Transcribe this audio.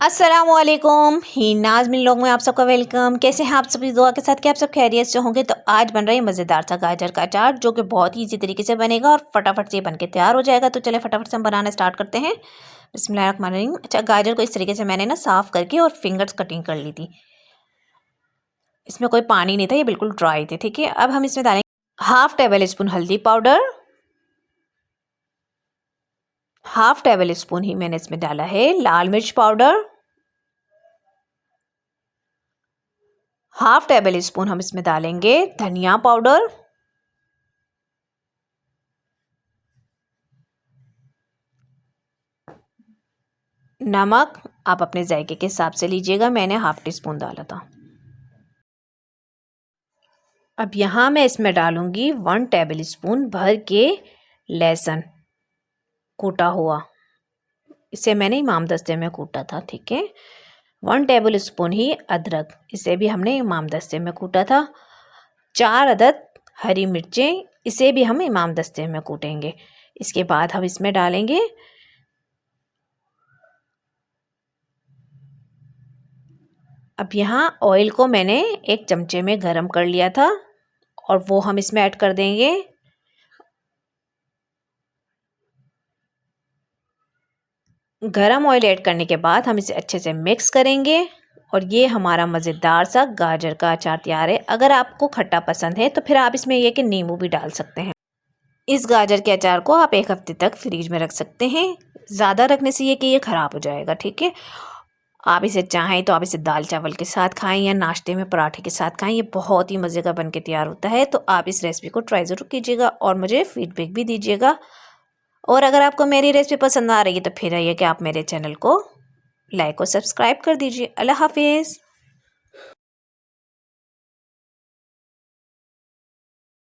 अस्सलामुअलैकुम ही नाज़मीन लोग में आप सबका वेलकम। कैसे हैं आप सभी? दुआ के साथ कि आप सब खैरियत से होंगे। तो आज बन रही है मज़ेदार सा गाजर का अचार जो कि बहुत ही इजी तरीके से बनेगा और फटाफट से बन के तैयार हो जाएगा। तो चले फटाफट से हम बनाना स्टार्ट करते हैं। बिस्मिल्लाहिर्रहमानिर्रहीम। अच्छा, गाजर को इस तरीके से मैंने ना साफ़ करके और फिंगर्स कटिंग कर ली थी। इसमें कोई पानी नहीं था, ये बिल्कुल ड्राई थे। ठीक है, अब हम इसमें डालेंगे हाफ़ टेबल स्पून हल्दी पाउडर, हाफ़ टेबल स्पून ही मैंने इसमें डाला है लाल मिर्च पाउडर, हाफ टेबल स्पून हम इसमें डालेंगे धनिया पाउडर, नमक आप अपने जायके के हिसाब से लीजिएगा, मैंने हाफ टी स्पून डाला था। अब यहाँ मैं इसमें डालूंगी 1 टेबल स्पून भर के लहसुन कूटा हुआ, इसे मैंने इमाम दस्ते में कूटा था। ठीक है, 1 टेबल स्पून ही अदरक, इसे भी हमने इमाम दस्ते में कूटा था। 4 अदद हरी मिर्चें, इसे भी हम इमाम दस्ते में कूटेंगे। इसके बाद हम इसमें डालेंगे अब यहाँ ऑयल को मैंने 1 चमचे में गरम कर लिया था और वो हम इसमें ऐड कर देंगे। गरम ऑयल ऐड करने के बाद हम इसे अच्छे से मिक्स करेंगे और ये हमारा मज़ेदार सा गाजर का अचार तैयार है। अगर आपको खट्टा पसंद है तो फिर आप इसमें ये कि नींबू भी डाल सकते हैं। इस गाजर के अचार को आप 1 हफ्ते तक फ्रीज में रख सकते हैं। ज़्यादा रखने से ये कि ये ख़राब हो जाएगा। ठीक है, आप इसे चाहें तो आप इसे दाल चावल के साथ खाएं या नाश्ते में पराठे के साथ खाएं, ये बहुत ही मज़े का बन के तैयार होता है। तो आप इस रेसिपी को ट्राई ज़रूर कीजिएगा और मुझे फीडबैक भी दीजिएगा। और अगर आपको मेरी रेसिपी पसंद आ रही है तो फिर आइए कि आप मेरे चैनल को लाइक और सब्सक्राइब कर दीजिए। अल्लाह हाफिज़।